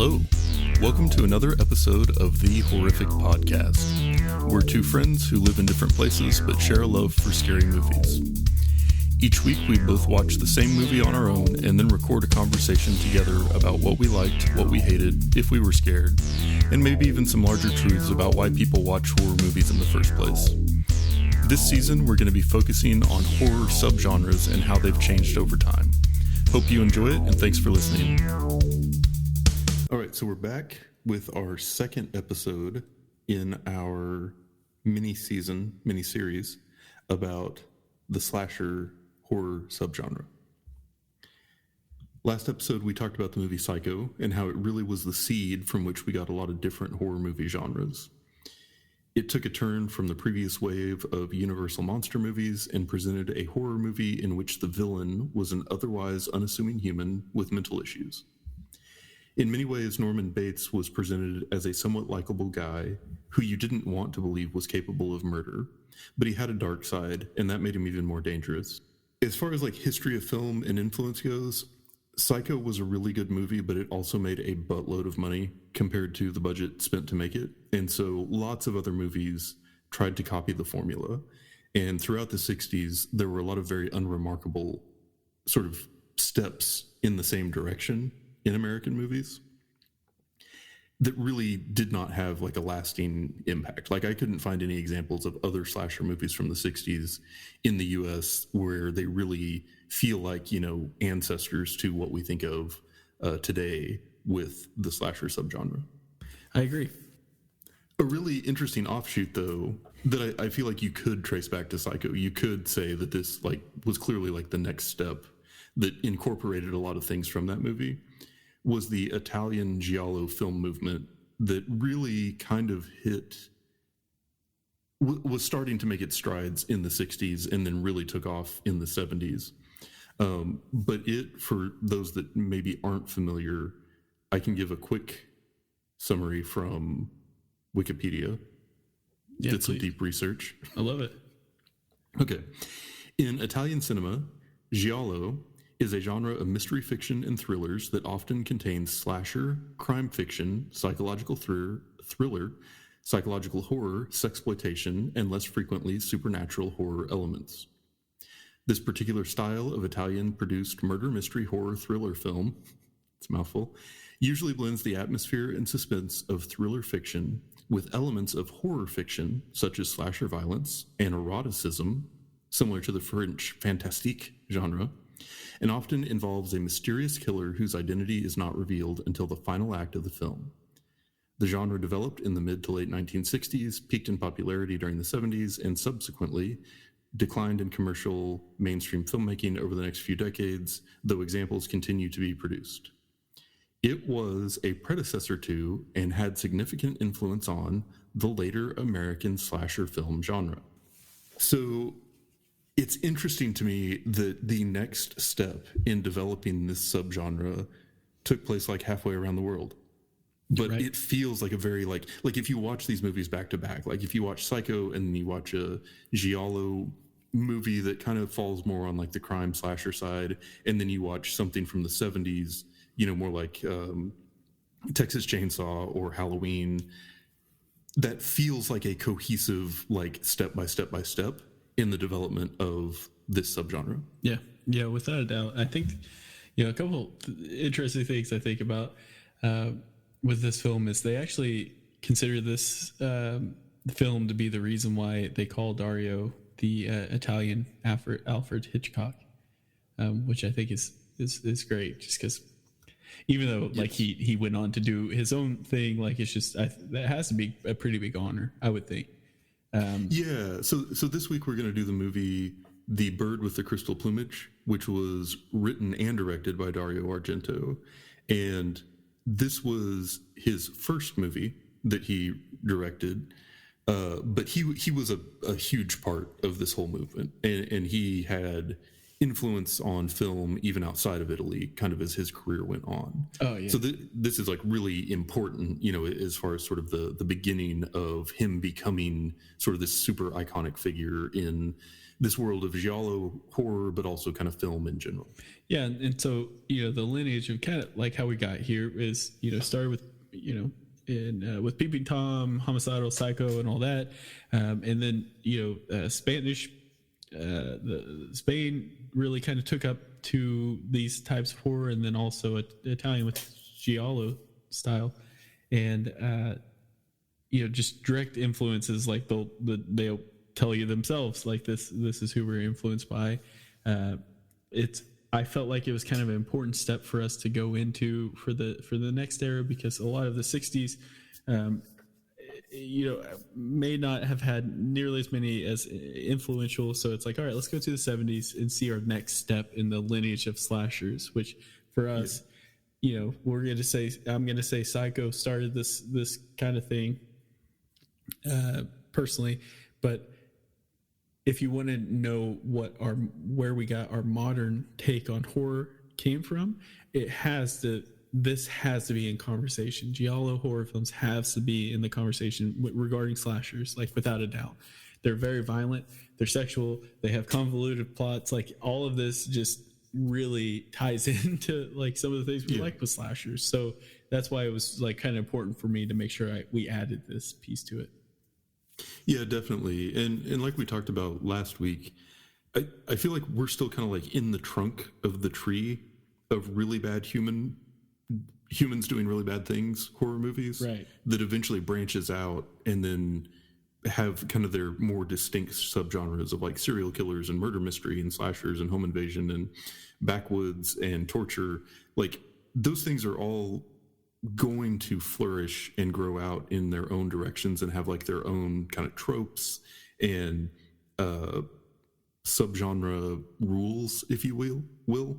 Hello. Welcome to another episode of The Horrific Podcast. We're two friends who live in different places but share a love for scary movies. Each week we both watch the same movie on our own and then record a conversation together about what we liked, what we hated, if we were scared, and maybe even some larger truths about why people watch horror movies in the first place. This season we're going to be focusing on horror subgenres and how they've changed over time. Hope you enjoy it, and thanks for listening. All right, so we're back with our second episode in our mini-series about the slasher horror subgenre. Last episode, we talked about the movie Psycho and how it really was the seed from which we got a lot of different horror movie genres. It took a turn from the previous wave of Universal monster movies and presented a horror movie in which the villain was an otherwise unassuming human with mental issues. In many ways, Norman Bates was presented as a somewhat likable guy who you didn't want to believe was capable of murder, but he had a dark side, and that made him even more dangerous. As far as history of film and influence goes, Psycho was a really good movie, but it also made a buttload of money compared to the budget spent to make it. And so lots of other movies tried to copy the formula. And throughout the 60s, there were a lot of very unremarkable sort of steps in the same direction in American movies that really did not have a lasting impact. I couldn't find any examples of other slasher movies from the 60s in the US where they really feel like, ancestors to what we think of today with the slasher subgenre. I agree. A really interesting offshoot, though, that I feel like you could trace back to Psycho. You could say that this was clearly the next step that incorporated a lot of things from that movie, was the Italian Giallo film movement that really kind of was starting to make its strides in the 60s and then really took off in the 70s. But for those that maybe aren't familiar, I can give a quick summary from Wikipedia. Yeah, did some deep research. I love it. Okay. In Italian cinema, Giallo is a genre of mystery fiction and thrillers that often contains slasher, crime fiction, psychological thriller, psychological horror, sexploitation, and less frequently supernatural horror elements. This particular style of Italian-produced murder mystery horror thriller film, it's a mouthful, usually blends the atmosphere and suspense of thriller fiction with elements of horror fiction, such as slasher violence and eroticism, similar to the French fantastique genre, and often involves a mysterious killer whose identity is not revealed until the final act of the film. The genre developed in the mid to late 1960s, peaked in popularity during the 70s, and subsequently declined in commercial mainstream filmmaking over the next few decades, though examples continue to be produced. It was a predecessor to and had significant influence on the later American slasher film genre. So it's interesting to me that the next step in developing this subgenre took place halfway around the world. But right. It feels like a very like if you watch these movies back to back, if you watch Psycho and then you watch a Giallo movie that kind of falls more on the crime slasher side, and then you watch something from the 70s, more like Texas Chainsaw or Halloween, that feels like a cohesive step by step in the development of this subgenre. Yeah, without a doubt. I think, a couple interesting things I think about with this film is they actually consider this film to be the reason why they call Dario the Italian Alfred Hitchcock, which I think is great, just because even though yes. he went on to do his own thing, it's just that has to be a pretty big honor, I would think. So this week we're going to do the movie The Bird with the Crystal Plumage, which was written and directed by Dario Argento. And this was his first movie that he directed, but he was a huge part of this whole movement. And he had influence on film even outside of Italy, kind of as his career went on. Oh yeah. So this is like really important, as far as sort of the beginning of him becoming sort of this super iconic figure in this world of giallo horror, but also kind of film in general. Yeah, and so the lineage of kind of like how we got here is started with with Peeping Tom, Homicidal, Psycho, and all that, and then Spanish, Spain really kind of took up to these types of horror, and then also Italian with giallo style, and just direct influences. Like they'll tell you themselves, like this is who we're influenced by. I felt like it was kind of an important step for us to go into for the next era, because a lot of the 60s may not have had nearly as many as influential. So it's like, all right, let's go to the 70s and see our next step in the lineage of slashers, which for us, I'm going to say Psycho started this kind of thing, personally. But if you want to know where we got our modern take on horror came from, this has to be in conversation. Giallo horror films has to be in the conversation regarding slashers, like without a doubt. They're very violent, they're sexual, they have convoluted plots. Like all of this just really ties into like some of the things we like with slashers. So that's why it was like kind of important for me to make sure we added this piece to it. Yeah, definitely. And like we talked about last week, I feel like we're still kind of like in the trunk of the tree of really bad humans doing really bad things, horror movies, right, that eventually branches out and then have kind of their more distinct subgenres of like serial killers and murder mystery and slashers and home invasion and backwoods and torture. Like those things are all going to flourish and grow out in their own directions and have like their own kind of tropes and subgenre rules, if you will.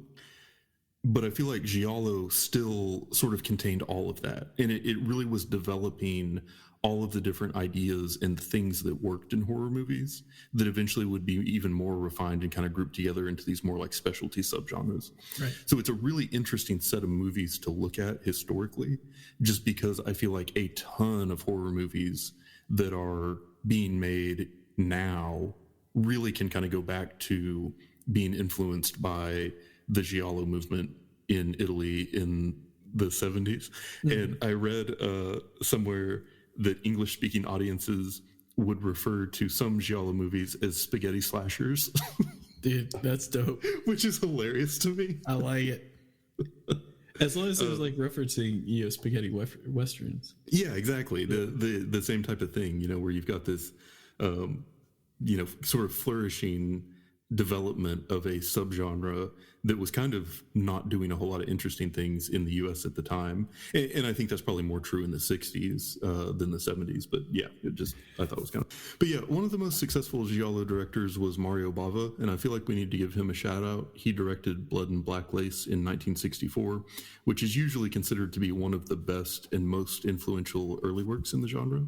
But I feel like Giallo still sort of contained all of that, and it really was developing all of the different ideas and things that worked in horror movies that eventually would be even more refined and kind of grouped together into these more like specialty subgenres. Right. So it's a really interesting set of movies to look at historically, just because I feel like a ton of horror movies that are being made now really can kind of go back to being influenced by the Giallo movement in Italy in the 70s. Mm-hmm. And I read somewhere that English-speaking audiences would refer to some Giallo movies as spaghetti slashers. Dude, that's dope. Which is hilarious to me. I like it. As long as it was like referencing, spaghetti westerns. Yeah, exactly. The same type of thing, where you've got this, sort of flourishing development of a subgenre that was kind of not doing a whole lot of interesting things in the US at the time. And I think that's probably more true in the 60s than the 70s. But yeah, I thought it was kind of... But yeah, one of the most successful Giallo directors was Mario Bava, and I feel like we need to give him a shout out. He directed Blood and Black Lace in 1964, which is usually considered to be one of the best and most influential early works in the genre.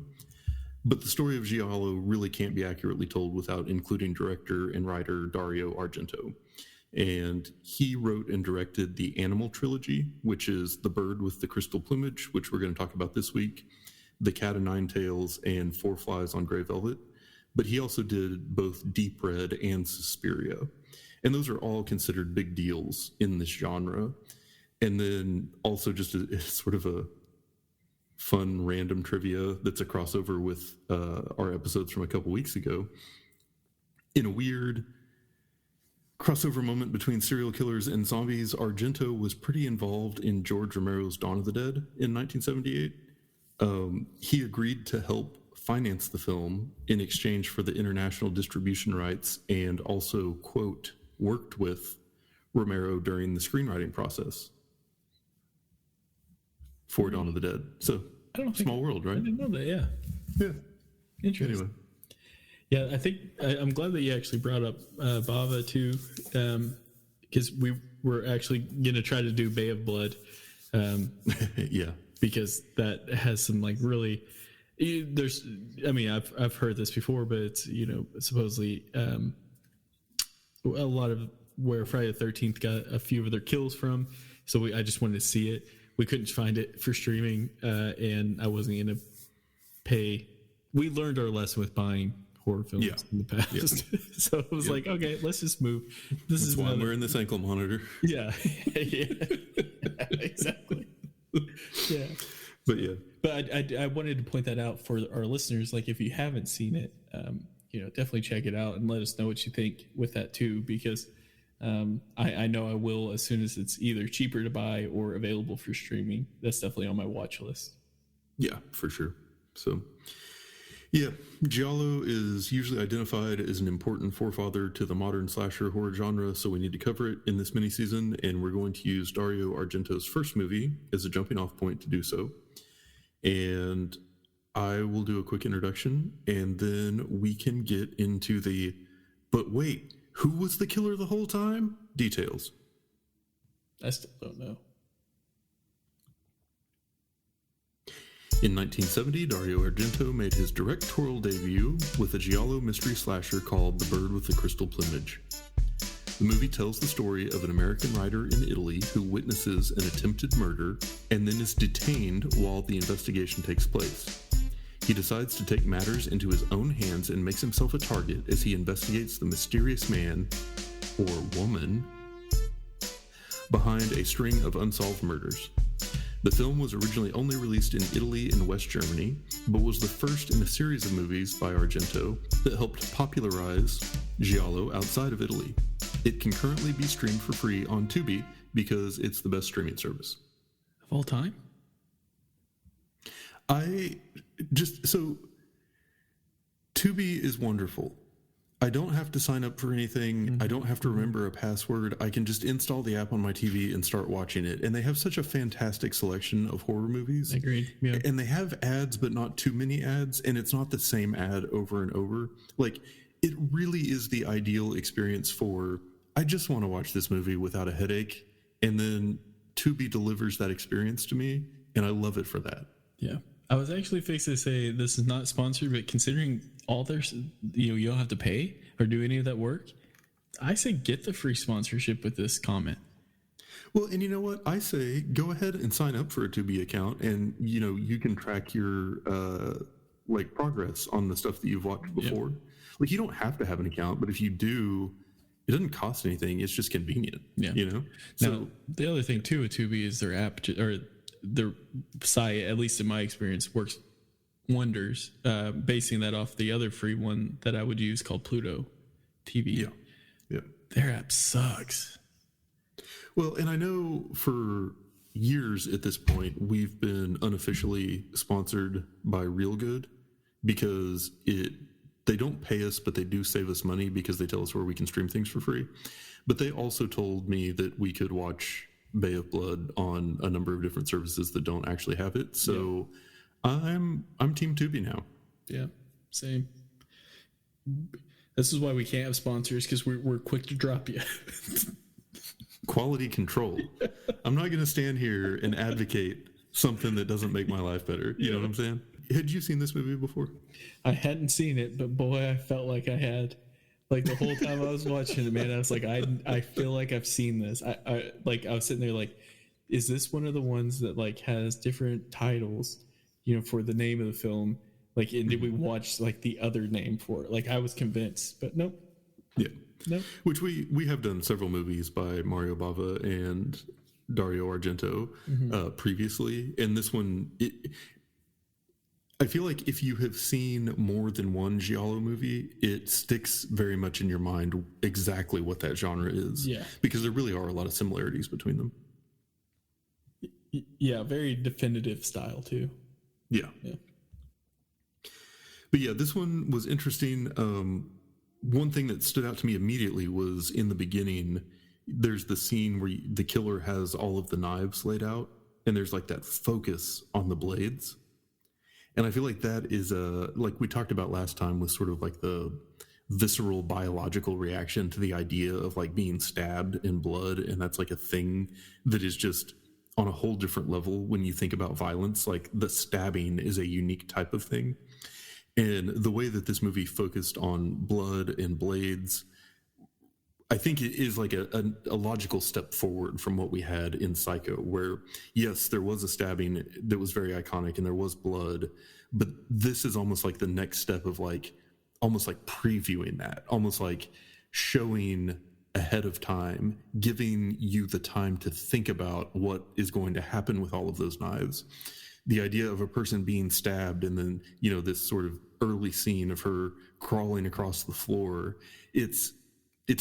But the story of Giallo really can't be accurately told without including director and writer Dario Argento. And he wrote and directed the Animal Trilogy, which is The Bird with the Crystal Plumage, which we're going to talk about this week, The Cat o' Nine Tails, and Four Flies on Grey Velvet. But he also did both Deep Red and Suspiria. And those are all considered big deals in this genre. And then also just sort of a fun random trivia that's a crossover with our episodes from a couple weeks ago. In a weird crossover moment between serial killers and zombies, Argento was pretty involved in George Romero's Dawn of the Dead in 1978. He agreed to help finance the film in exchange for the international distribution rights, and also, quote, worked with Romero during the screenwriting process for Dawn of the Dead. So, small world, right? I didn't know that, yeah. Yeah. Interesting. Anyway. Yeah, I think I'm glad that you actually brought up Bava too, because we were actually going to try to do Bay of Blood. Yeah. Because that has some like really, I've heard this before, but it's, supposedly a lot of where Friday the 13th got a few of their kills from. So I just wanted to see it. We couldn't find it for streaming, and I wasn't going to pay. We learned our lesson with buying horror films in the past. So it was like, okay, let's just move. That's why I'm wearing this ankle monitor. Yeah. Yeah. Exactly. Yeah. But I wanted to point that out for our listeners. Like, if you haven't seen it, definitely check it out and let us know what you think with that too, because I know I will as soon as it's either cheaper to buy or available for streaming. That's definitely on my watch list. Yeah, for sure. So, yeah, Giallo is usually identified as an important forefather to the modern slasher horror genre, so we need to cover it in this mini-season, and we're going to use Dario Argento's first movie as a jumping-off point to do so. And I will do a quick introduction, and then we can get into but wait, who was the killer the whole time? Details. I still don't know. In 1970, Dario Argento made his directorial debut with a Giallo mystery slasher called The Bird with the Crystal Plumage. The movie tells the story of an American writer in Italy who witnesses an attempted murder and then is detained while the investigation takes place. He decides to take matters into his own hands and makes himself a target as he investigates the mysterious man, or woman, behind a string of unsolved murders. The film was originally only released in Italy and West Germany, but was the first in a series of movies by Argento that helped popularize Giallo outside of Italy. It can currently be streamed for free on Tubi because it's the best streaming service. Of all time? Tubi is wonderful. I don't have to sign up for anything. Mm-hmm. I don't have to remember a password. I can just install the app on my TV and start watching it. And they have such a fantastic selection of horror movies. Agreed. Yeah. And they have ads, but not too many ads. And it's not the same ad over and over. Like, it really is the ideal experience for, I just want to watch this movie without a headache. And then Tubi delivers that experience to me. And I love it for that. Yeah. I was actually fixed to say this is not sponsored, but considering all there's, you don't have to pay or do any of that work, I say get the free sponsorship with this comment. Well, and you know what? I say go ahead and sign up for a Tubi account, and you can track your progress on the stuff that you've watched before. Yep. Like, you don't have to have an account, but if you do, it doesn't cost anything. It's just convenient. Yeah. Now, the other thing too with Tubi is their app or their site, at least in my experience, works wonders, basing that off the other free one that I would use called Pluto TV. Yeah. Their app sucks. Well, and I know for years at this point, we've been unofficially sponsored by Real Good because they don't pay us, but they do save us money because they tell us where we can stream things for free. But they also told me that we could watch Bay of Blood on a number of different services that don't actually have it. So I'm Team Tubi now. Yeah, same. This is why we can't have sponsors, because we're quick to drop you. Quality control. I'm not going to stand here and advocate something that doesn't make my life better. You know what I'm saying? Had you seen this movie before? I hadn't seen it, but boy, I felt like I had. Like, the whole time I was watching it, man, I was like, I feel like I've seen this. I was sitting there like, is this one of the ones that like has different titles, for the name of the film? Like, and did we watch like the other name for it? Like, I was convinced, but nope. Yeah. Nope. Which we have done several movies by Mario Bava and Dario Argento previously, and this one, I feel like if you have seen more than one Giallo movie, it sticks very much in your mind exactly what that genre is. Yeah. Because there really are a lot of similarities between them. Yeah, very definitive style too. Yeah. But yeah, this one was interesting. One thing that stood out to me immediately was in the beginning, there's the scene where the killer has all of the knives laid out, and there's like that focus on the blades. And I feel like that is like we talked about last time, with sort of like the visceral biological reaction to the idea of like being stabbed in blood. And that's like a thing that is just on a whole different level when you think about violence. Like, the stabbing is a unique type of thing. And the way that this movie focused on blood and blades, I think it is like a logical step forward from what we had in Psycho, where, yes, there was a stabbing that was very iconic and there was blood, but this is almost like the next step of like, almost like previewing that, almost like showing ahead of time, giving you the time to think about what is going to happen with all of those knives. The idea of a person being stabbed and then, this sort of early scene of her crawling across the floor, it's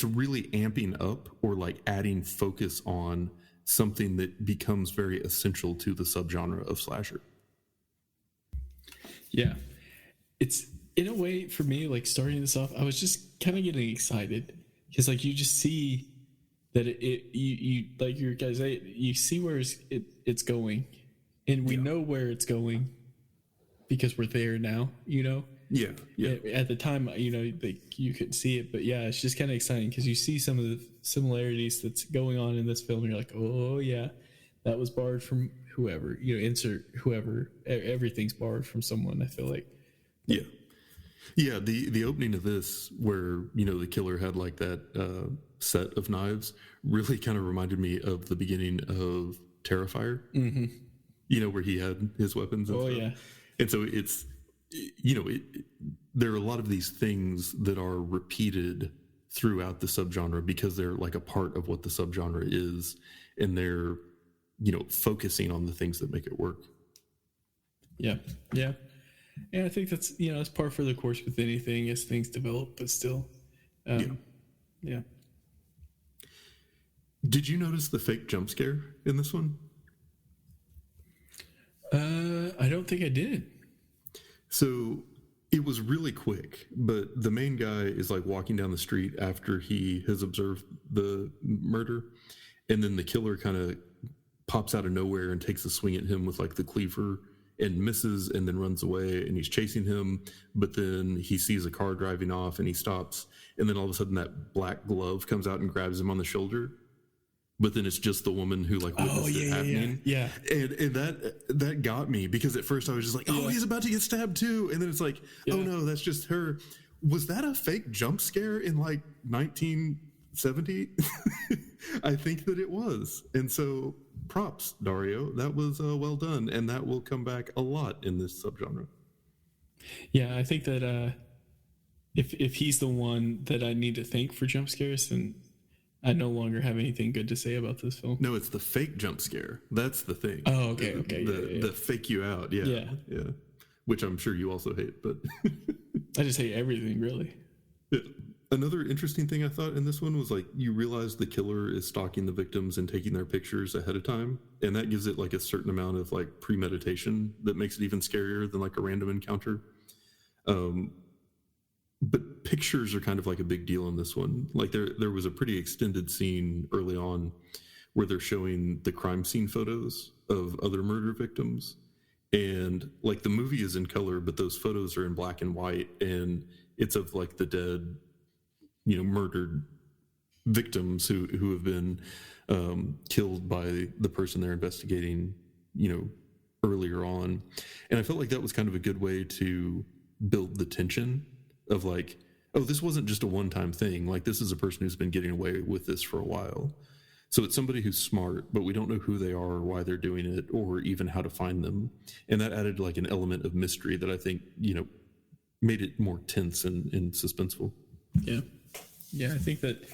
really amping up or like adding focus on something that becomes very essential to the subgenre of slasher. Yeah. It's, in a way, for me, like starting this off, I was just kind of getting excited because like you just see that you like your guys, you see where it's going, and we know where it's going because we're there now, Yeah. At the time, like you couldn't see it, but yeah, it's just kind of exciting because you see some of the similarities that's going on in this film. And you're like, oh yeah, that was borrowed from whoever, insert whoever. Everything's borrowed from someone, I feel like. Yeah, the opening of this, where the killer had like that set of knives, really kind of reminded me of the beginning of Terrifier. Mm-hmm. Where he had his weapons. And stuff. Yeah. And so it's there are a lot of these things that are repeated throughout the subgenre because they're like a part of what the subgenre is, and they're focusing on the things that make it work. Yeah. And I think that's, it's par for the course with anything as things develop, but still. Yeah. Did you notice the fake jump scare in this one? I don't think I did. So it was really quick, but the main guy is like walking down the street after he has observed the murder. And then the killer kind of pops out of nowhere and takes a swing at him with like the cleaver and misses and then runs away, and he's chasing him. But then he sees a car driving off and he stops. And then all of a sudden that black glove comes out and grabs him on the shoulder. But then it's just the woman who like witnessed it happening. Yeah. And that got me because at first I was just like, oh, he's about to get stabbed too. And then it's like, oh no, that's just her. Was that a fake jump scare in like 1970? I think that it was. And so props, Dario. That was well done. And that will come back a lot in this subgenre. Yeah, I think that if he's the one that I need to thank for jump scares, then I no longer have anything good to say about this film. No, it's the fake jump scare. That's the thing. Oh, okay. The fake you out. Yeah. Which I'm sure you also hate, but I just hate everything, really. Yeah. Another interesting thing I thought in this one was like you realize the killer is stalking the victims and taking their pictures ahead of time, and that gives it like a certain amount of like premeditation that makes it even scarier than like a random encounter. But pictures are kind of like a big deal in this one. Like there was a pretty extended scene early on where they're showing the crime scene photos of other murder victims, and like the movie is in color, but those photos are in black and white, and it's of like the dead, murdered victims who have been killed by the person they're investigating, earlier on. And I felt like that was kind of a good way to build the tension of like, oh, this wasn't just a one-time thing. Like, this is a person who's been getting away with this for a while. So it's somebody who's smart, but we don't know who they are or why they're doing it or even how to find them. And that added like an element of mystery that I think, made it more tense and suspenseful. Yeah, I think that,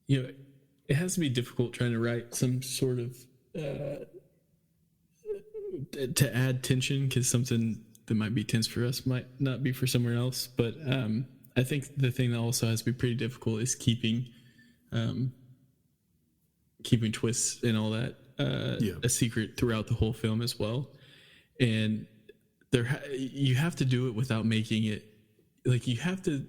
it has to be difficult trying to write some sort of, to add tension, because something that might be tense for us might not be for somewhere else. But I think the thing that also has to be pretty difficult is keeping twists and all that a secret throughout the whole film as well. And you have to do it without making it like you have to.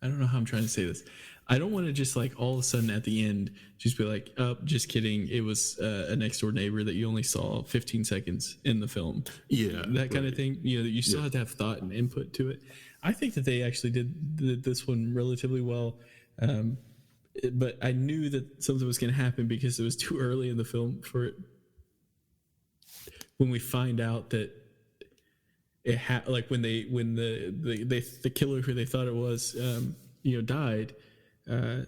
I don't know how I'm trying to say this. I don't want to just like all of a sudden at the end just be like, oh, just kidding. It was a next door neighbor that you only saw 15 seconds in the film. Yeah. That kind of thing. You still have to have thought and input to it. I think that they actually did this one relatively well. But I knew that something was going to happen because it was too early in the film for it. When we find out that it like when the killer who they thought it was, died, I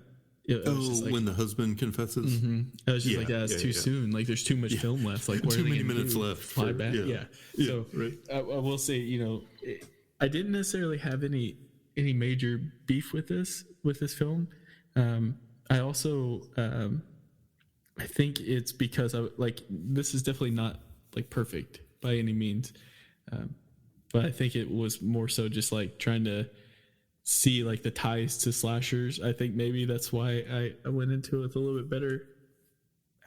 was just like, when the husband confesses. I was just like, it's too soon. Like, there's too much film left. Like, what too are they many gonna minutes do? left. Fly back. Yeah. So right. I will say, I didn't necessarily have any major beef with this film. I also I think it's because this is definitely not like perfect by any means, but I think it was more so just like trying to see like the ties to slashers. I think maybe that's why I went into it with a little bit better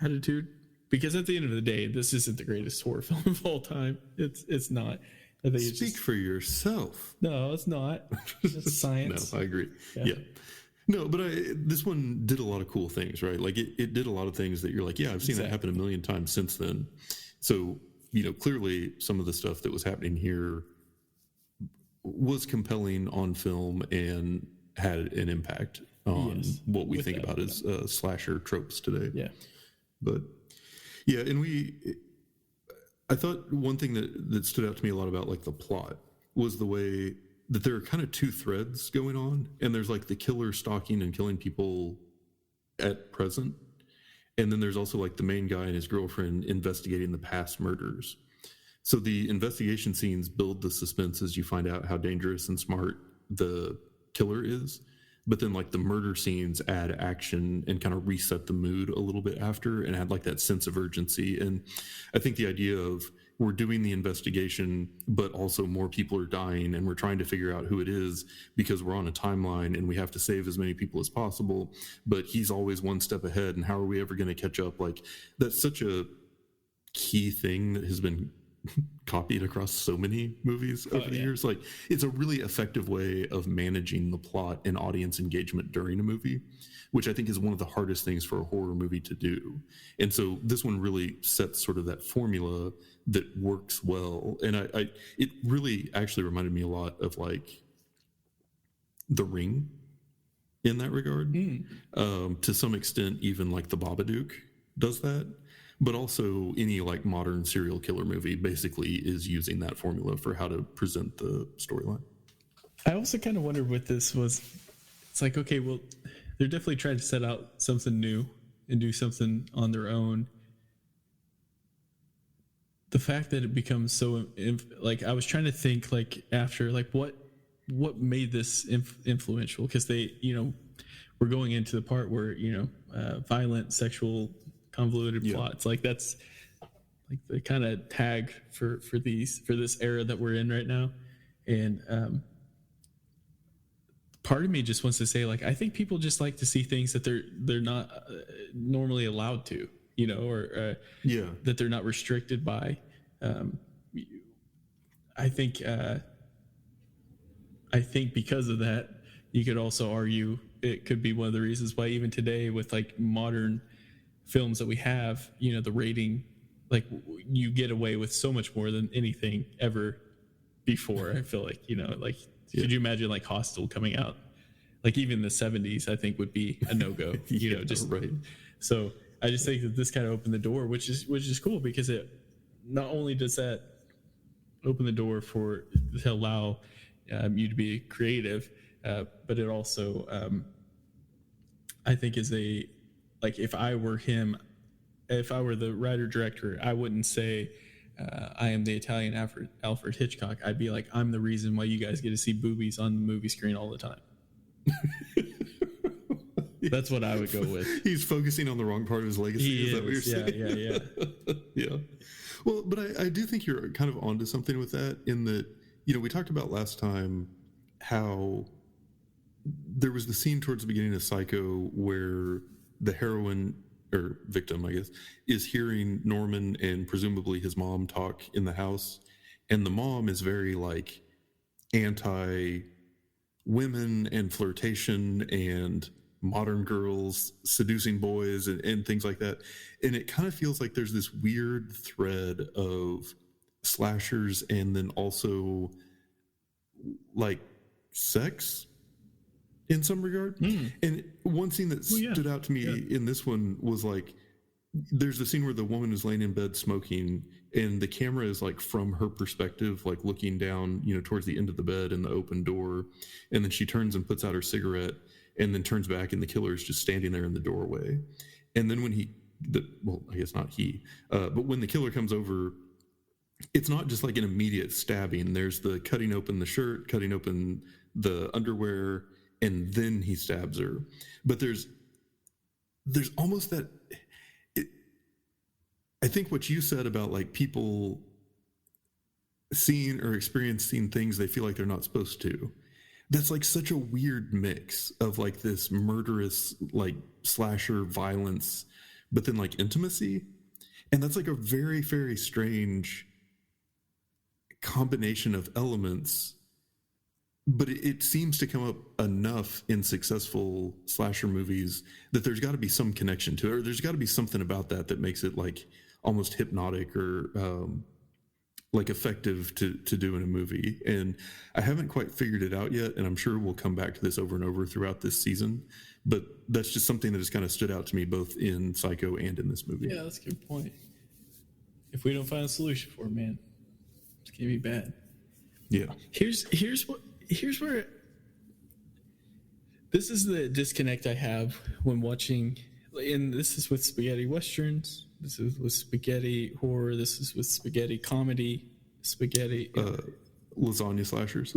attitude, because at the end of the day, this isn't the greatest horror film of all time. It's not. I think Speak for yourself. No, it's not. It's science. No, I agree. Yeah. No, but this one did a lot of cool things, right? Like it did a lot of things that you're like, yeah, I've seen that happen a million times since then. So, clearly some of the stuff that was happening here was compelling on film and had an impact on what we think about as slasher tropes today. Yeah. But yeah, and I thought one thing that stood out to me a lot about like the plot was the way that there are kind of two threads going on, and there's like the killer stalking and killing people at present, and then there's also like the main guy and his girlfriend investigating the past murders. So the investigation scenes build the suspense as you find out how dangerous and smart the killer is, but then like the murder scenes add action and kind of reset the mood a little bit after and add like that sense of urgency. And I think the idea of we're doing the investigation, but also more people are dying and we're trying to figure out who it is because we're on a timeline and we have to save as many people as possible, but he's always one step ahead. And how are we ever going to catch up? Like, that's such a key thing that has been copied across so many movies over the years. Like, it's a really effective way of managing the plot and audience engagement during a movie, which I think is one of the hardest things for a horror movie to do. And so this one really sets sort of that formula that works well. And it really actually reminded me a lot of like The Ring in that regard. To some extent, even like The Babadook does that. But also any like modern serial killer movie basically is using that formula for how to present the storyline. I also kind of wondered what this was. It's like, okay, well, they're definitely trying to set out something new and do something on their own. The fact that it becomes so like, I was trying to think like after like what made this influential, because they, we're going into the part where violent sexual convoluted plots, like that's like the kind of tag for this era that we're in right now. And part of me just wants to say, like, I think people just like to see things that they're not normally allowed to, or that they're not restricted by. I think because of that, you could also argue it could be one of the reasons why even today with like modern films that we have, the rating, like you get away with so much more than anything ever before. I feel like, could you imagine like Hostel coming out? Like even the 70s, I think would be a no-go, right. So I just think that this kind of opened the door, which is cool, because it not only does that open the door to allow you to be creative, but it also, I think is like, if I were the writer director, I wouldn't say I am the Italian Alfred Hitchcock. I'd be like, I'm the reason why you guys get to see boobies on the movie screen all the time. That's what I would go with. He's focusing on the wrong part of his legacy. Is that what you're saying? Yeah. Well, but I do think you're kind of onto something with that, in that, we talked about last time how there was the scene towards the beginning of Psycho where the heroine, or victim, I guess, is hearing Norman and presumably his mom talk in the house. And the mom is very like anti-women and flirtation and modern girls seducing boys and things like that. And it kind of feels like there's this weird thread of slashers and then also like sex in some regard. And one scene that stood out to me in this one was like, there's the scene where the woman is laying in bed smoking and the camera is like from her perspective, like looking down, towards the end of the bed and the open door. And then she turns and puts out her cigarette and then turns back, and the killer is just standing there in the doorway. And then when I guess not he, but when the killer comes over, it's not just like an immediate stabbing. There's the cutting open the shirt, cutting open the underwear, and then he stabs her. But there's almost that. I think what you said about like people seeing or experiencing things they feel like they're not supposed to, that's like such a weird mix of like this murderous like slasher violence, but then like intimacy. And that's like a very, very strange combination of elements, but it seems to come up enough in successful slasher movies that there's got to be some connection to it, or there's got to be something about that makes it like almost hypnotic or like effective to do in a movie. And I haven't quite figured it out yet, and I'm sure we'll come back to this over and over throughout this season, but that's just something that has kind of stood out to me both in Psycho and in this movie. Yeah, that's a good point. If we don't find a solution for it, man, it's gonna be bad. Yeah. Here's where this is the disconnect I have when watching, and this is with spaghetti westerns, this is with spaghetti horror, this is with spaghetti comedy, spaghetti lasagna slashers.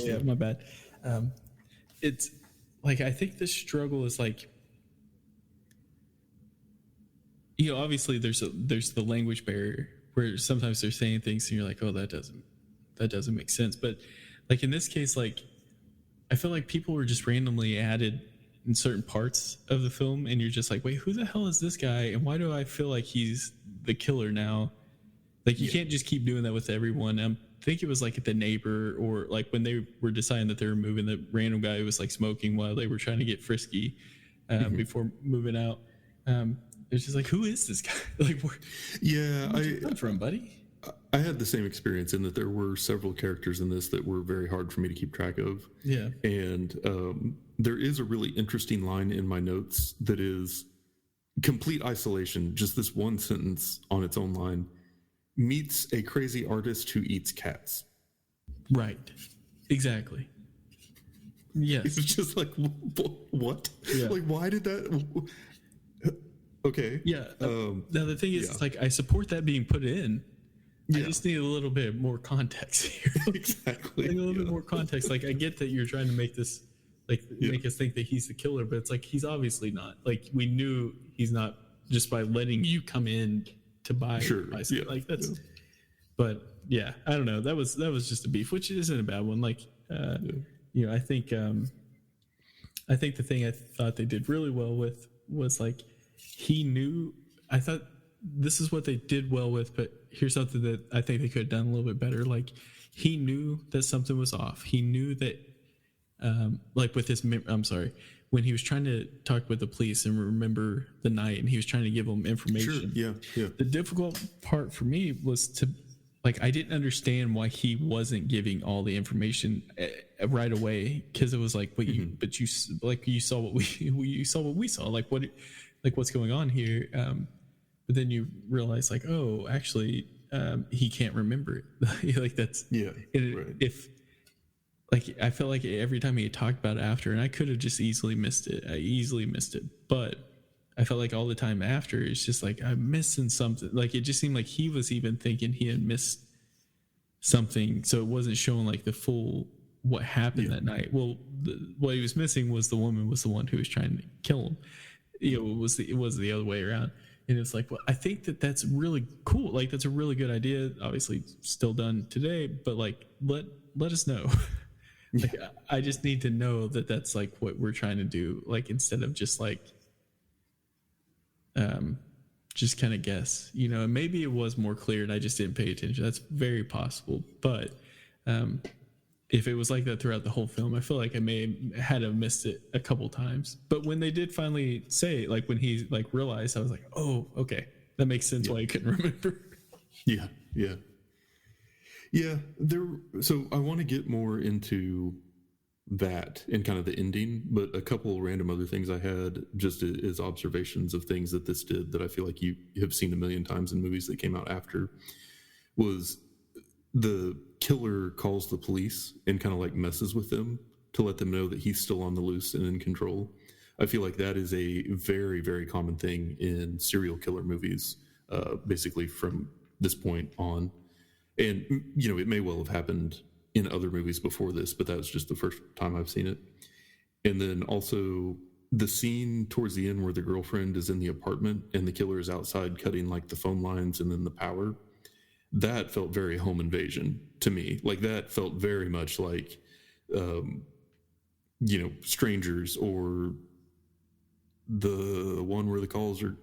Yeah, my bad. It's like, I think the struggle is like, you know, obviously there's the language barrier where sometimes they're saying things and you're like, oh, that doesn't make sense. But like in this case, like I feel like people were just randomly added in certain parts of the film, and you're just like, wait, who the hell is this guy, and why do I feel like he's the killer now? Like you can't just keep doing that with everyone. I think it was like the neighbor, or like when they were deciding that they were moving, the random guy who was like smoking while they were trying to get frisky before moving out. It's just like, who is this guy? Like, where'd you come from, buddy? I had the same experience in that there were several characters in this that were very hard for me to keep track of. Yeah. And there is a really interesting line in my notes that is complete isolation, just this one sentence on its own line: meets a crazy artist who eats cats. Right. Exactly. Yes. It's just like, what? Yeah. Like, why did that? Okay. Yeah. Now the thing is, it's like, I support that being put in. Yeah. I just need a little bit more context here. Exactly. Like a little bit more context. Like, I get that you're trying to make this, like, make us think that he's the killer, but it's like, he's obviously not. Like, we knew he's not just by letting you come in to buy something. Yeah. Like, that's. Yeah. But yeah, I don't know. That was just a beef, which isn't a bad one. Like, you know, I think the thing I thought they did really well with was like, he knew. I thought this is what they did well with, but here's something that I think they could have done a little bit better. Like, he knew that something was off. He knew that, like with his, I'm sorry, when he was trying to talk with the police and remember the night, and he was trying to give them information. Sure. Yeah. The difficult part for me was to, like, I didn't understand why he wasn't giving all the information right away, because it was like, but you saw what we saw, like what's going on here. But then you realize, like, oh, actually, he can't remember it. Like, that's right. If, like, I felt like every time he talked about it after, and I could have just easily missed it. But I felt like all the time after, it's just like, I'm missing something. Like, it just seemed like he was even thinking he had missed something, so it wasn't showing like the full what happened that night. Well, what he was missing was the woman was the one who was trying to kill him. You know, it was the other way around. And it's like, well, I think that's really cool. Like, that's a really good idea. Obviously, still done today, but like, let us know. Like, I just need to know that that's like what we're trying to do. Like, instead of just like, just kind of guess, you know. And maybe it was more clear and I just didn't pay attention. That's very possible. But if it was like that throughout the whole film, I feel like I may have missed it a couple times. But when they did finally say, like, when he like realized, I was like, oh, okay, that makes sense why he couldn't remember. Yeah. So I want to get more into that and kind of the ending, but a couple random other things I had just as observations of things that this did that I feel like you have seen a million times in movies that came out after was the killer calls the police and kind of like messes with them to let them know that he's still on the loose and in control. I feel like that is a very, very common thing in serial killer movies, basically from this point on. And, you know, it may well have happened in other movies before this, but that was just the first time I've seen it. And then also the scene towards the end where the girlfriend is in the apartment and the killer is outside cutting like the phone lines and then the power, that felt very home invasion to me. Like that felt very much like, you know, Strangers, or the one where the calls are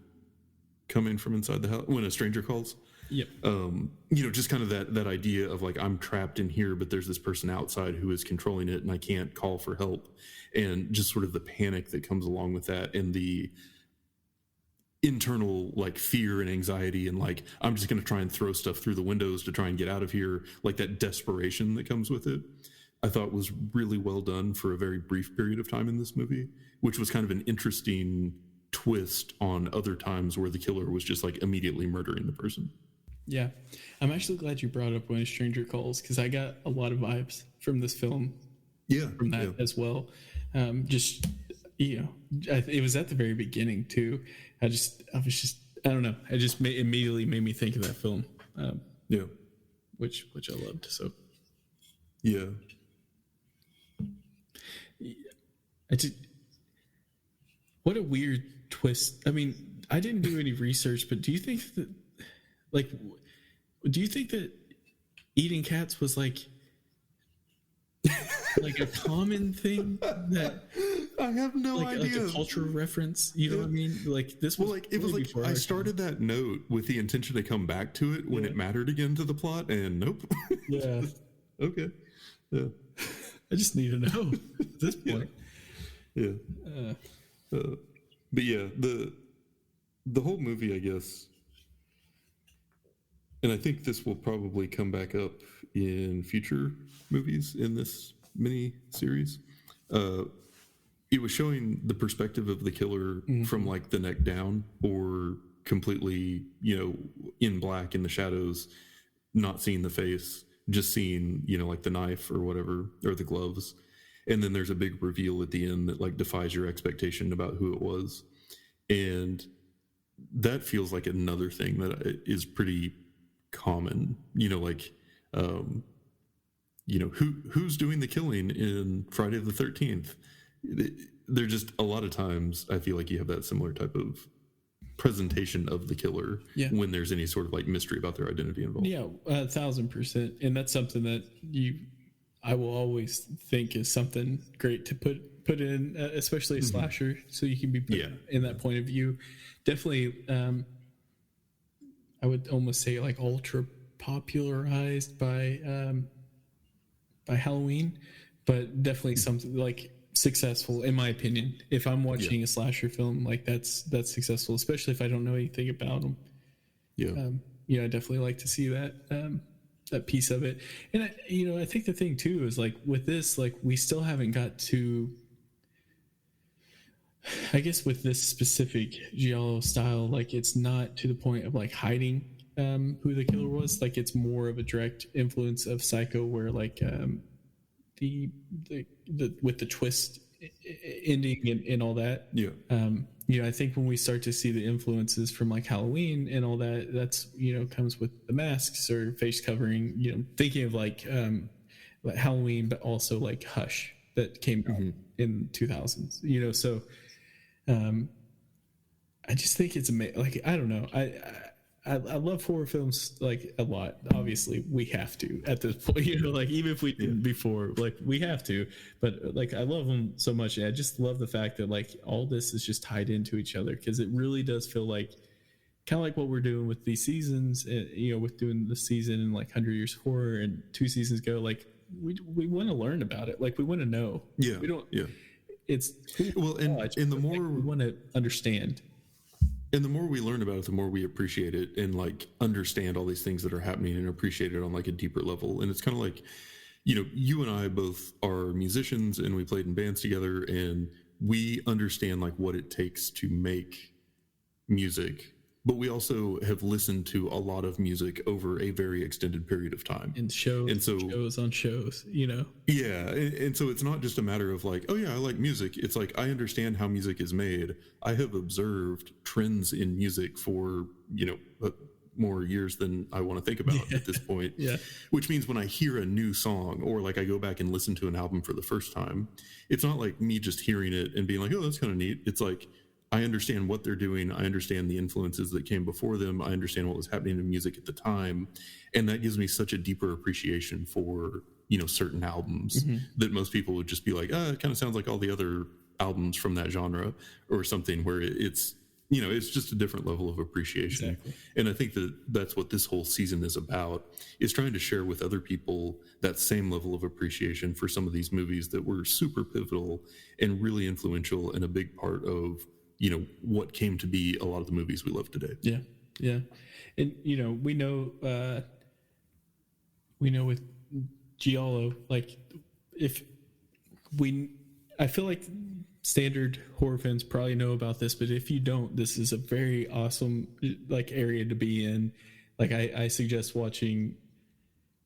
coming from inside the house when a stranger calls. Yep. You know, just kind of that idea of like, I'm trapped in here, but there's this person outside who is controlling it and I can't call for help. And just sort of the panic that comes along with that, and the internal like fear and anxiety, and like, I'm just going to try and throw stuff through the windows to try and get out of here. Like that desperation that comes with it, I thought was really well done for a very brief period of time in this movie, which was kind of an interesting twist on other times where the killer was just like immediately murdering the person. Yeah. I'm actually glad you brought up When a Stranger Calls, because I got a lot of vibes from this film. Yeah. From that as well. Just, you know, it was at the very beginning too. I don't know. It just immediately made me think of that film. Yeah. Which I loved. So. Yeah. What a weird twist. I mean, I didn't do any research, but do you think that eating cats was like a common thing that I have no idea. Like a cultural reference, you know what I mean? Like this was it was like I started that note with the intention to come back to it when it mattered again to the plot, and nope. Yeah. Okay. Yeah. I just need to know at this point. Yeah. But yeah, the whole movie, I guess, and I think this will probably come back up in future movies in this mini series. It was showing the perspective of the killer from like the neck down, or completely, you know, in black in the shadows, not seeing the face, just seeing, you know, like the knife or whatever, or the gloves. And then there's a big reveal at the end that like defies your expectation about who it was. And that feels like another thing that is pretty common, you know, like, you know, who's doing the killing in Friday the 13th. They're just, a lot of times I feel like you have that similar type of presentation of the killer when there's any sort of like mystery about their identity involved. Yeah, 1,000%. And that's something that I will always think is something great to put in, especially a slasher, so you can be put in that point of view. Definitely, I would almost say like ultra popularized by Halloween, but definitely something like successful in my opinion. If I'm watching a slasher film, like that's successful, especially if I don't know anything about them. I definitely like to see that piece of it. And I think the thing too is like with this, like we still haven't got to, I guess with this specific Giallo style, like it's not to the point of like hiding who the killer was. Like it's more of a direct influence of Psycho, where like the with the twist ending and all that. I think when we start to see the influences from like Halloween and all that, that's comes with the masks or face covering. Thinking of like Halloween, but also like Hush that came out in 2000s. So I just think it's amazing. Like I don't know, I love horror films like a lot. Obviously, we have to at this point. Like even if we didn't before, like we have to. But like I love them so much, and I just love the fact that like all this is just tied into each other, because it really does feel like kind of like what we're doing with these seasons. With doing the season in like 100 Years of Horror and 2 seasons ago, like we want to learn about it. Like we want to know. Yeah, we don't. Yeah, it's well, and the more we want to understand. And the more we learn about it, the more we appreciate it and like understand all these things that are happening and appreciate it on like a deeper level. And it's kind of like, you and I both are musicians and we played in bands together, and we understand like what it takes to make music but we also have listened to a lot of music over a very extended period of time. And shows on shows, you know? Yeah. And so it's not just a matter of like, oh, yeah, I like music. It's like, I understand how music is made. I have observed trends in music for, more years than I want to think about at this point. Yeah. Which means when I hear a new song or like I go back and listen to an album for the first time, it's not like me just hearing it and being like, oh, that's kind of neat. It's like, I understand what they're doing. I understand the influences that came before them. I understand what was happening in music at the time. And that gives me such a deeper appreciation for, certain albums that most people would just be like, it kind of sounds like all the other albums from that genre or something, where it's, it's just a different level of appreciation. Exactly. And I think that that's what this whole season is about, is trying to share with other people that same level of appreciation for some of these movies that were super pivotal and really influential and a big part of, what came to be a lot of the movies we love today. Yeah. Yeah. And, we know with Giallo, like I feel like standard horror fans probably know about this, but if you don't, this is a very awesome area to be in. Like I suggest watching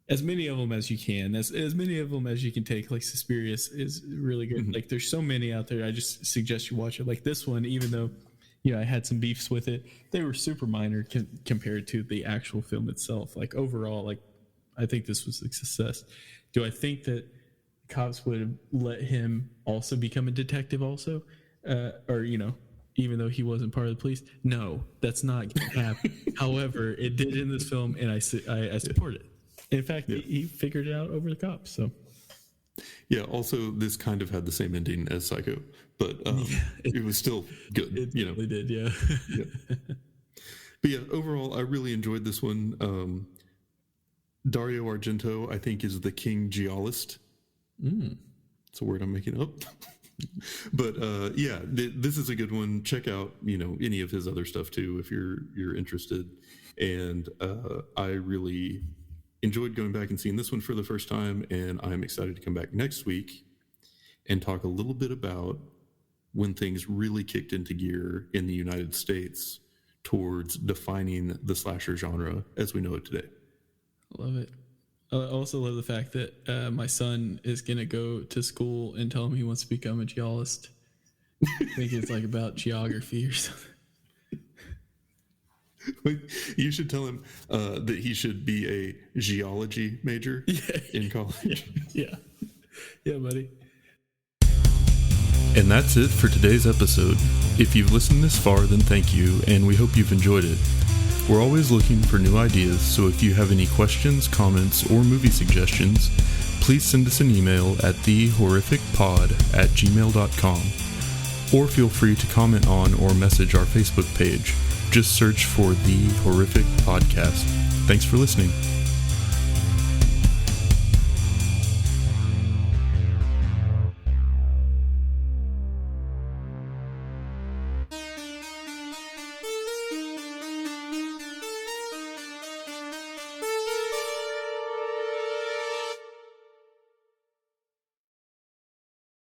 as many of them as you can, as many of them as you can take. Like Suspiria is really good. Mm-hmm. Like there's so many out there. I just suggest you watch it. Like this one, even though I had some beefs with it, they were super minor compared to the actual film itself. Like overall, like I think this was a success. Do I think that cops would let him also become a detective also, or even though he wasn't part of the police? No, that's not going to happen. However, it did in this film, and I support it. In fact, he figured it out over the cops. So yeah. Also, this kind of had the same ending as Psycho, but it was still good. It really did, yeah. Yeah. But yeah, overall, I really enjoyed this one. Dario Argento, I think, is the king giallist. It's a word I'm making up. But this is a good one. Check out any of his other stuff too if you're interested. And I really enjoyed going back and seeing this one for the first time, and I'm excited to come back next week and talk a little bit about when things really kicked into gear in the United States towards defining the slasher genre as we know it today. Love it. I also love the fact that my son is going to go to school and tell him he wants to become a geologist. I think it's like about geography or something. You should tell him that he should be a geology major in college. Yeah, buddy. And that's it for today's episode. If you've listened this far, then thank you, and we hope you've enjoyed it. We're always looking for new ideas, so if you have any questions, comments, or movie suggestions, please send us an email at thehorrificpod@gmail.com, or feel free to comment on or message our Facebook page. Just search for The Horrific Podcast. Thanks for listening.